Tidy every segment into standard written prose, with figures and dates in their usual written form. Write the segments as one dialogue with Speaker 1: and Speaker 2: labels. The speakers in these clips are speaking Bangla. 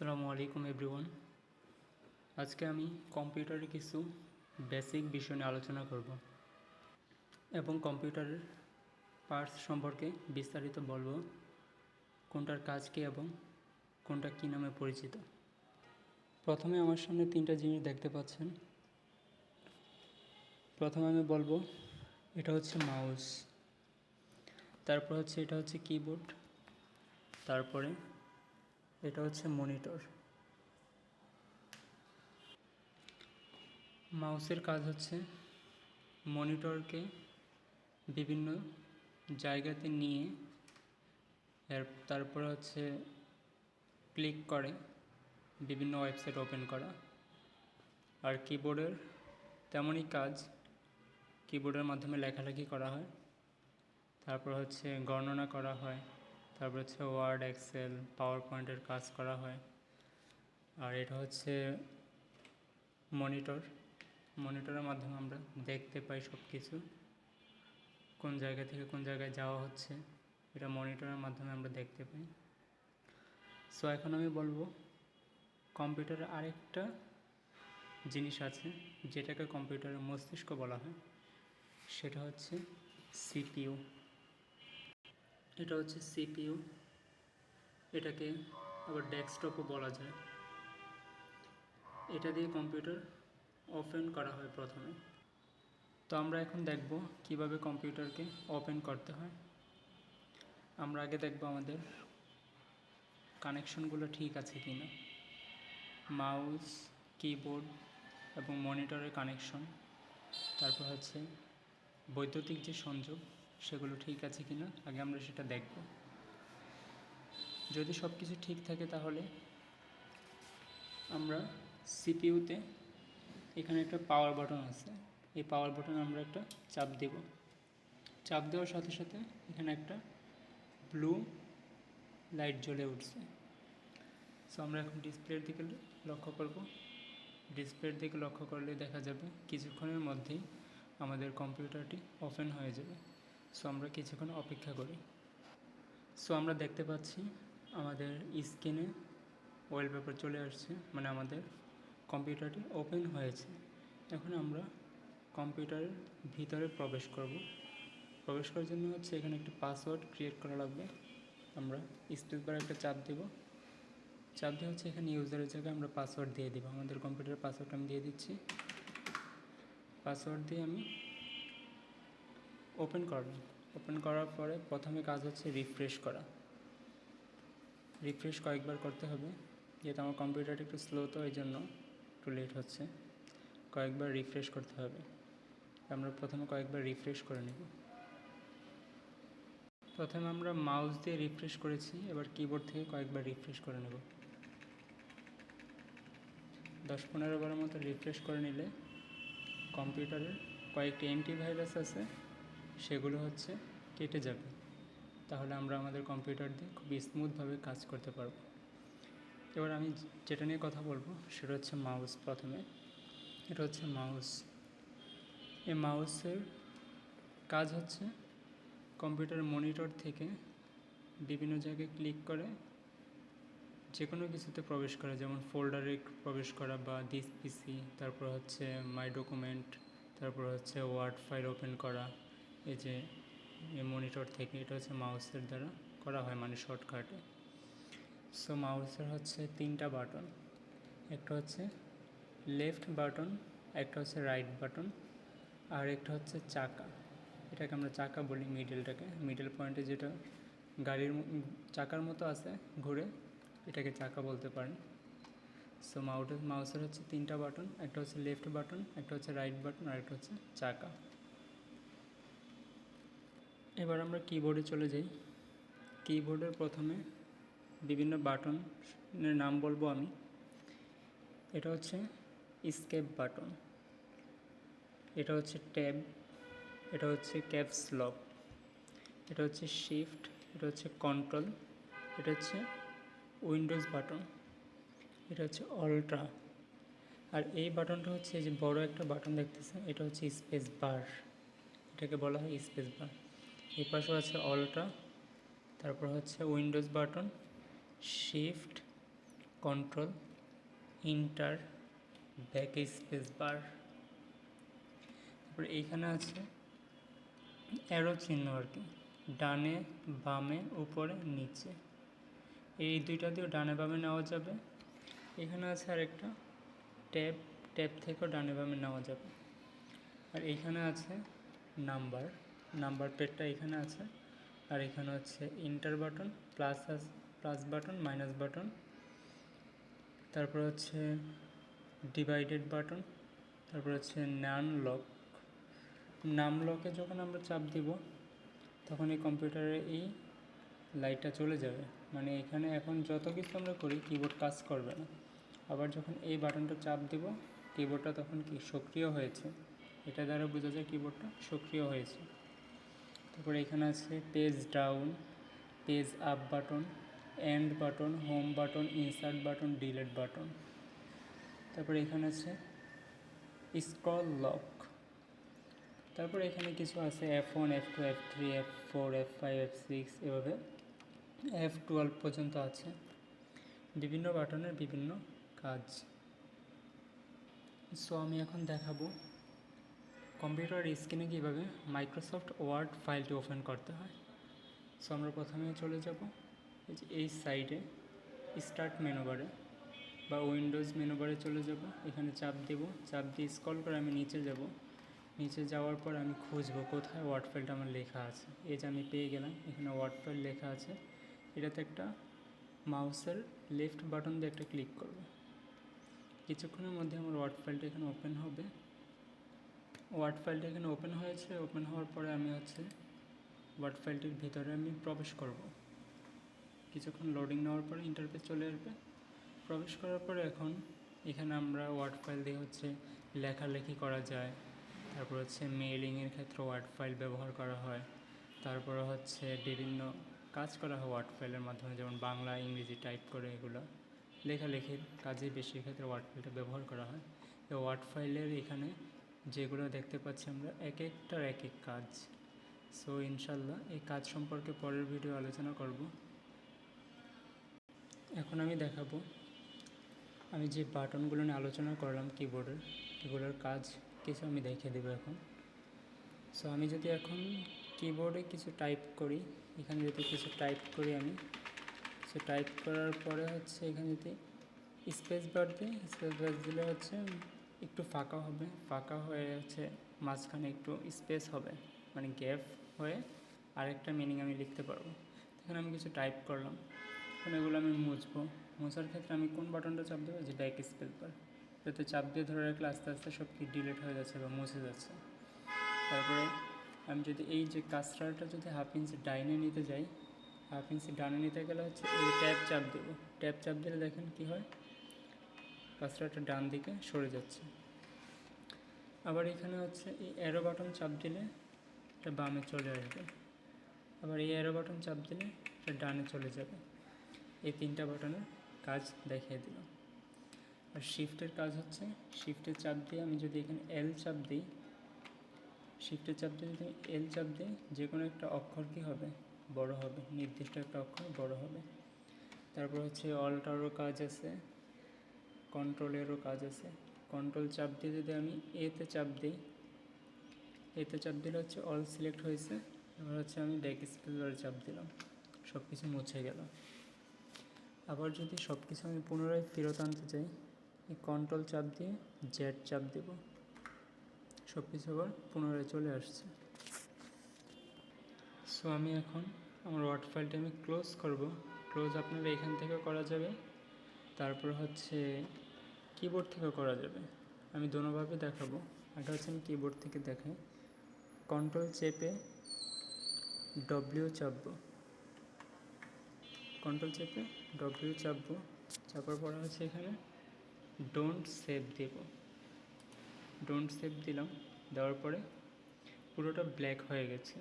Speaker 1: আসসালামু আলাইকুম এভরিওয়ান। আজকে আমি কম্পিউটারের কিছু বেসিক বিষয় নিয়ে আলোচনা করব এবং কম্পিউটারের পার্টস সম্পর্কে বিস্তারিত বলবো, কোনটার কাজ কী এবং কোনটা কী নামে পরিচিত। প্রথমে আমার সামনে তিনটা জিনিস দেখতে পাচ্ছেন। প্রথমে আমি বলবো এটা হচ্ছে মাউস, তারপর হচ্ছে এটা হচ্ছে কিবোর্ড, তারপরে এটা হচ্ছে মনিটর। মাউসের কাজ হচ্ছে মনিটরকে বিভিন্ন জায়গাতে নিয়ে তারপরে হচ্ছে ক্লিক করে বিভিন্ন ওয়েবসাইট ওপেন করা। আর কিবোর্ডের তেমনই কাজ, কিবোর্ডের মাধ্যমে লেখালেখি করা হয়, তারপর হচ্ছে গণনা করা হয়, তারপর হচ্ছে ওয়ার্ড, এক্সেল, পাওয়ার পয়েন্টের কাজ করা হয়। আর এটা হচ্ছে মনিটর। মনিটরের মাধ্যমে আমরা দেখতে পাই সব কিছু, কোন জায়গা থেকে কোন জায়গায় যাওয়া হচ্ছে, এটা মনিটরের মাধ্যমে আমরা দেখতে পাই। সো এখন আমি বলবো কম্পিউটারের আরেকটা জিনিস আছে যেটাকে কম্পিউটারের মস্তিষ্ক বলা হয়, সেটা হচ্ছে সিপিইউ। এটা হচ্ছে সিপিইউ, এটাকে আবার ডেস্কটপও বলা যায়। এটা দিয়ে কম্পিউটার ওপেন করা হয় প্রথমে। তো আমরা এখন দেখব কিভাবে কম্পিউটারকে ওপেন করতে হয়। আমরা আগে দেখব আমাদের কানেকশনগুলো ঠিক আছে কি না, মাউস, কিবোর্ড এবং মনিটরের কানেকশন, তারপর হচ্ছে বৈদ্যুতিক যে সংযোগ সেগুলো ঠিক আছে কি না, আগে আমরা সেটা দেখব। যদি সব কিছু ঠিক থাকে তাহলে আমরা সিপিইউতে এখানে একটা পাওয়ার বাটন আছে, এই পাওয়ার বাটনে আমরা একটা চাপ দেব। চাপ দেওয়ার সাথে সাথে এখানে একটা ব্লু লাইট জ্বলে উঠছে। সো আমরা এখন ডিসপ্লের দিকে লক্ষ্য করব। ডিসপ্লের দিকে লক্ষ্য করলে দেখা যাবে কিছুক্ষণের মধ্যেই আমাদের কম্পিউটারটি ওপেন হয়ে যাবে। সো আমরা কিছুক্ষণ অপেক্ষা করি। সো আমরা দেখতে পাচ্ছি আমাদের স্ক্রিনে ওয়ালপেপার চলে আসছে, মানে আমাদের কম্পিউটারটি ওপেন হয়েছে। এখন আমরা কম্পিউটারের ভিতরে প্রবেশ করব। প্রবেশ করার জন্য হচ্ছে এখানে একটি পাসওয়ার্ড ক্রিয়েট করা লাগবে। আমরা স্পেস বারে একটা চাপ দেব। চাপ দিয়ে হচ্ছে এখানে ইউজারের জায়গায় আমরা পাসওয়ার্ড দিয়ে দেবো। আমাদের কম্পিউটারের পাসওয়ার্ড আমি দিয়ে দিচ্ছি। পাসওয়ার্ড দিয়ে আমি ওপেন করলাম। ওপেন করার পরে প্রথমে কাজ হচ্ছে রিফ্রেশ করা। রিফ্রেশ কয়েকবার করতে হবে, যেহেতু আমার কম্পিউটারটা একটু স্লো, তো এই জন্য একটু লেট হচ্ছে। কয়েকবার রিফ্রেশ করতে হবে। আমরা প্রথমে কয়েকবার রিফ্রেশ করে নেব। প্রথমে আমরা মাউস দিয়ে রিফ্রেশ করেছি, এবার কিবোর্ড থেকে কয়েকবার রিফ্রেশ করে নেব। 10-15 বারের মতো রিফ্রেশ করে নিলে কম্পিউটারের কয়েকটি অ্যান্টিভাইরাস আছে, সেগুলো হচ্ছে কেটে যাবে। তাহলে আমরা আমাদের কম্পিউটার দিয়ে খুব স্মুথভাবে কাজ করতে পারব। এবার আমি যেটা নিয়ে কথা বলবো সেটা হচ্ছে মাউস। প্রথমে এটা হচ্ছে মাউস। এই মাউসের কাজ হচ্ছে কম্পিউটারের মনিটর থেকে বিভিন্ন জায়গায় ক্লিক করে যে কোনো কিছুতে প্রবেশ করা, যেমন ফোল্ডারে প্রবেশ করা বা দিস পিসি, তারপর হচ্ছে মাই ডকুমেন্ট, তারপর হচ্ছে ওয়ার্ড ফাইল ওপেন করা। এই যে মনিটর থেকে এটা হচ্ছে মাউসের দ্বারা করা হয়, মানে শর্টকাটে। সো মাউসের হচ্ছে তিনটা বাটন, একটা হচ্ছে লেফট বাটন, একটা হচ্ছে রাইট বাটন, আর একটা হচ্ছে চাকা। এটাকে আমরা চাকা বলি, মিডলটাকে, মিডল পয়েন্টে যেটা গাড়ির চাকার মতো আছে ঘুরে, এটাকে চাকা বলতে পারেন। সো মাউসের হচ্ছে তিনটা বাটন, একটা হচ্ছে লেফট বাটন, একটা হচ্ছে রাইট বাটন, আর একটা হচ্ছে চাকা। এবার আমরা কিবোর্ডে চলে যাই। কিবোর্ডের প্রথমে বিভিন্ন বাটনের নাম বলবো আমি। এটা হচ্ছে এসকেপ বাটন, এটা হচ্ছে ট্যাব, এটা হচ্ছে ক্যাপস লক, এটা হচ্ছে শিফট, এটা হচ্ছে কন্ট্রোল, এটা হচ্ছে উইন্ডোজ বাটন, এটা হচ্ছে অল্ট্রা। আর এই বাটনটা হচ্ছে যে বড় একটা বাটন দেখতেছে, এটা হচ্ছে স্পেস বার, এটাকে বলা হয় স্পেস বার। এই পাশেও আছে অল্ট্রা, তারপর হচ্ছে Windows button, shift, control, inter, back space bar. তারপরে এইখানে আছে অ্যারো চিহ্ন আর কি, ডানে বামে উপরে নিচে, এই দুইটা দিয়েও ডানে বামে নেওয়া যাবে। এখানে আছে আরেকটা ট্যাব, ট্যাব থেকেও ডানে বামে নেওয়া যাবে। আর এইখানে আছে নাম্বার, নাম্বার প্যাডটা এখানে আছে। আর এখানে হচ্ছে inter button, plus button, minus button. তারপর হচ্ছে ডিভাইডেড বাটন। তারপর হচ্ছে নাম লক। নাম লকে যখন আমরা চাপ দিব তখন এই কম্পিউটারে এই লাইটটা চলে যাবে, মানে এখানে এখন যত কিছু আমরা করি কিবোর্ড কাজ করবে না। আবার যখন এই বাটনটা চাপ দেব কিবোর্ডটা তখন কি সক্রিয় হয়েছে, এটা দ্বারা বোঝা যায় কিবোর্ডটা সক্রিয় হয়েছে। তারপরে এখানে আছে page down, page up button, end button, home button, insert button, delete button. তারপরে এখানে আছে স্ক্রল লক। তারপরে এখানে কিছু আছে F1, F2, F3, F4, F5, F6 এভাবে F12 পর্যন্ত আছে। বিভিন্ন বাটনের বিভিন্ন কাজ। সো আমি এখন দেখাবো কম্পিউটার স্ক্রিনে কীভাবে মাইক্রোসফট ওয়ার্ড ফাইলটি ওপেন করতে হয়। সো আমরা প্রথমে চলে যাব এই সাইডে স্টার্ট মেনু বারে বা উইন্ডোজ মেনু বারে চলে যাব। এখানে চাপ দেব, চাপ দিয়ে স্ক্রল করে আমি নিচে যাব। নিচে যাওয়ার পর আমি খুঁজবো কোথায় ওয়ার্ড ফাইলটা আমার লেখা আছে। এই যে আমি পেয়ে গেলাম, এখানে ওয়ার্ড ফাইল লেখা আছে। এটাতে একটা মাউসের লেফট বাটন দিয়ে একটা ক্লিক করব। কিছুক্ষণের মধ্যে আমার ওয়ার্ড ফাইলটা এখানে ওপেন হবে। ওয়ার্ড ফাইলটা এখানে ওপেন হয়েছে। ওপেন হওয়ার পরে আমি হচ্ছে ওয়ার্ড ফাইলটির ভিতরে আমি প্রবেশ করব। কিছুক্ষণ লোডিং নেওয়ার পরে ইন্টারফেস চলে আসবে। প্রবেশ করার পরে এখন এখানে আমরা ওয়ার্ড ফাইল দিয়ে হচ্ছে লেখালেখি করা যায়। তারপর হচ্ছে মেইলিংয়ের ক্ষেত্রে ওয়ার্ড ফাইল ব্যবহার করা হয়। তারপরে হচ্ছে বিভিন্ন কাজ করা হয় ওয়ার্ড ফাইলের মাধ্যমে, যেমন বাংলা ইংরেজি টাইপ করে এগুলো লেখালেখির কাজে বেশি ক্ষেত্রে ওয়ার্ড ফাইলটা ব্যবহার করা হয়। এই ওয়ার্ড ফাইলের এখানে যেগুলো দেখতে পাচ্ছি আমরা এক একটার এক এক কাজ। সো ইনশাল্লাহ এই কাজ সম্পর্কে পরের ভিডিও আলোচনা করব। এখন আমি দেখাবো আমি যে বাটনগুলো নিয়ে আলোচনা করলাম কিবোর্ডের, এগুলোর কাজ কিছু আমি দেখিয়ে দেবো এখন। সো আমি যদি এখন কিবোর্ডে কিছু টাইপ করি, এখানে যদি কিছু টাইপ করি আমি, সো টাইপ করার পরে হচ্ছে এখানে যদি স্পেস বার দিই, স্পেস বার দিলে হচ্ছে একটু ফাঁকা হবে, ফাঁকা হয়ে হচ্ছে মাঝখানে একটু স্পেস হবে, মানে গ্যাপ হয়ে আরেকটা মিনিং আমি লিখতে পারবো। এখানে আমি কিছু টাইপ করলাম, এখন এগুলো আমি মুছবো। মোছার ক্ষেত্রে আমি কোন বাটনটা চাপ দেবো, যে ব্যাক স্পেস বার, যাতে চাপ দিয়ে ধরে রাখলে আস্তে আস্তে সব কি ডিলিট হয়ে যাচ্ছে বা মুছে যাচ্ছে। তারপরে আমি যদি এই যে কার্সারটা যদি হাফ ইঞ্চি ডাইনে নিতে যাই, হাফ ইঞ্চি ডানে নিতে গেলে হচ্ছে এই ট্যাব চাপ দেবো। ট্যাব চাপ দিলে দেখেন কি হয়, কার্সারটা ডান দিকে সরে যাচ্ছে। আবার এখানে হচ্ছে এই অ্যারো বাটন চাপ দিলে এটা বামে চলে আসবে। আবার এই অ্যারো বাটন চাপ দিলে এটা ডানে চলে যাবে। এই তিনটা বাটনের কাজ দেখিয়ে দিলাম। আর শিফটের কাজ হচ্ছে শিফটের চাপ দিয়ে আমি যদি এখানে এল চাপ দিই, শিফটের চাপ দিয়ে যদি এল চাপ দিই, যে কোনো একটা অক্ষর কী হবে, বড় হবে, নির্দিষ্ট একটা অক্ষর বড় হবে। তারপর হচ্ছে অল্টারও কাজ আছে, কন্ট্রোলেরও কাজ আছে। কন্ট্রোল চাপ দিয়ে যদি আমি এতে চাপ দিই, এতে চাপ দিলে হচ্ছে অল সিলেক্ট হয়েছে। এবার হচ্ছে আমি ব্যাক স্পেস বার চাপ দিলাম, সব কিছু মুছে গেল। আবার যদি সব কিছু আমি পুনরায় ফেরত আনতে চাই, এই কন্ট্রোল চাপ দিয়ে জেড চাপ দেব, সব কিছু আবার পুনরায় চলে আসছে। সো আমি এখন আমার ওয়ার্ড ফাইলটা আমি ক্লোজ করব। ক্লোজ আপনারা এখান থেকে করা যাবে, তারপর হচ্ছে কিবোর্ড থেকেও করা যাবে। আমি দোনোভাবে দেখাবো। এটা হচ্ছে আমি কিবোর্ড থেকে দেখাই। কন্ট্রোল চেপে ডব্লিউ চাপবো, কন্ট্রোল চেপে ডব্লিউ চাপবো। চাপার পরে হচ্ছে এখানে ডোন্ট সেভ দেব, ডোন্ট সেভ দিলাম। দেওয়ার পরে পুরোটা ব্ল্যাক হয়ে গেছে।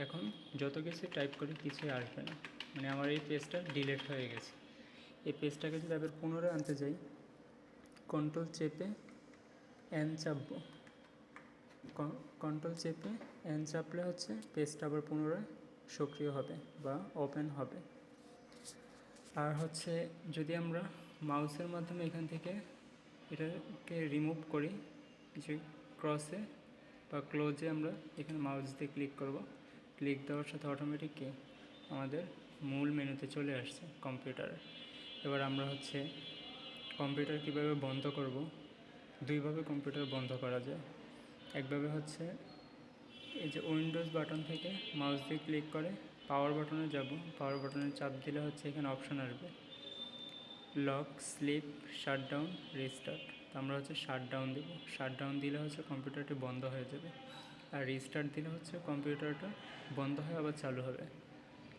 Speaker 1: এখন যত কিছু টাইপ করি কিছুই আসবে না, মানে আমার এই পেজটা ডিলিট হয়ে গেছে। এই পেজটাকে যদি আবার পুনরায় আনতে যাই, কন্ট্রোল চেপে এন চাপবো, কন্ট্রোল চেপে এন চাপলে হচ্ছে পেজটা আবার পুনরায় সক্রিয় হবে বা ওপেন হবে। আর হচ্ছে যদি আমরা মাউসের মাধ্যমে এখান থেকে এটাকে রিমুভ করি, যে ক্রসে বা ক্লোজে আমরা এখানে মাউস দিয়ে ক্লিক করব, ক্লিক দেওয়ার সাথে অটোমেটিক আমাদের মূল মেনুতে চলে আসছে কম্পিউটার। এবার আমরা হচ্ছে কম্পিউটার কীভাবে বন্ধ করব, দুইভাবে কম্পিউটার বন্ধ করা যায়। একভাবে হচ্ছে এই যে উইন্ডোজ বাটন থেকে মাউস দিয়ে ক্লিক করে পাওয়ার বাটনে যাব, পাওয়ার বাটনে চাপ দিলে হচ্ছে এখানে অপশান আসবে লক, স্লিপ, শাটডাউন, রিস্টার্ট। তো আমরা হচ্ছে শাটডাউন দেব, শাটডাউন দিলে হচ্ছে কম্পিউটারটি বন্ধ হয়ে যাবে, আর রিস্টার্ট দিলে হচ্ছে কম্পিউটারটা বন্ধ হয়ে আবার চালু হবে।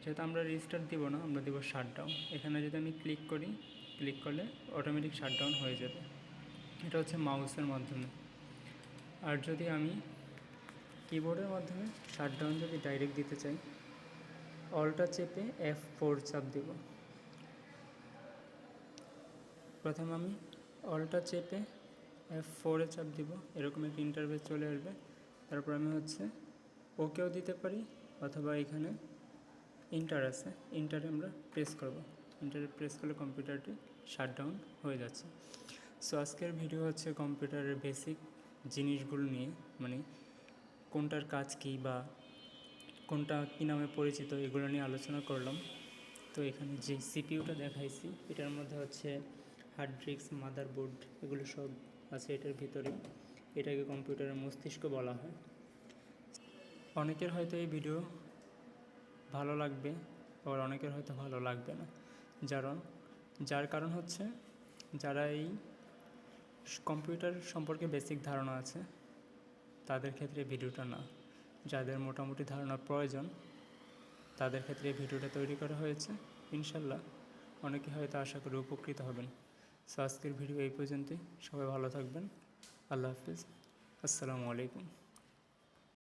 Speaker 1: যেহেতু আমরা রিস্টার্ট দিব না, আমরা দিব শাটডাউন। এখানে যদি আমি ক্লিক করি, ক্লিক করলে অটোমেটিক শাটডাউন হয়ে যাবে। এটা হচ্ছে মাউসের মাধ্যমে। আর যদি আমি কিবোর্ডের মাধ্যমে শাটডাউন যদি ডাইরেক্ট দিতে চাই, অলটা চেপে F4 চাপ দিব। প্রথমে আমি অলটা চেপে F4 চাপ দিব, এরকম একটা ইন্টারফেস চলে আসবে। তারপর আমি হচ্ছে ওকেও দিতে পারি, অথবা এখানে ইন্টার আছে, ইন্টারে আমরা প্রেস করব। ইন্টারে প্রেস করলে কম্পিউটারটি শাটডাউন হয়ে যাচ্ছে। সো আজকের ভিডিও হচ্ছে কম্পিউটারের বেসিক জিনিসগুলো নিয়ে, মানে কোনটার কাজ কী বা কোনটা কী নামে পরিচিত, এগুলো নিয়ে আলোচনা করলাম। তো এখানে যে সিপিইউটা দেখাইছি, এটার মধ্যে হচ্ছে হার্ড ডিস্ক, মাদারবোর্ড, এগুলো সব আছে এটার ভিতরে। এটাকে কম্পিউটারের মস্তিষ্ক বলা হয়। অনেকের হয়তো এই ভিডিও ভালো লাগবে, আবার অনেকের হয়তো ভালো লাগবে না, যার কারণ হচ্ছে যারা এই কম্পিউটার সম্পর্কে বেসিক ধারণা আছে তাদের ক্ষেত্রে ভিডিওটা না, যাদের মোটামুটি ধারণা প্রয়োজন তাদের ক্ষেত্রে এই ভিডিওটা তৈরি করা হয়েছে। ইনশাল্লাহ অনেকে হয়তো আশা করি উপকৃত হবেন। সো আজকের ভিডিও এই পর্যন্তই। সবাই ভালো থাকবেন। আল্লাহ হাফিজ। আসসালামু আলাইকুম।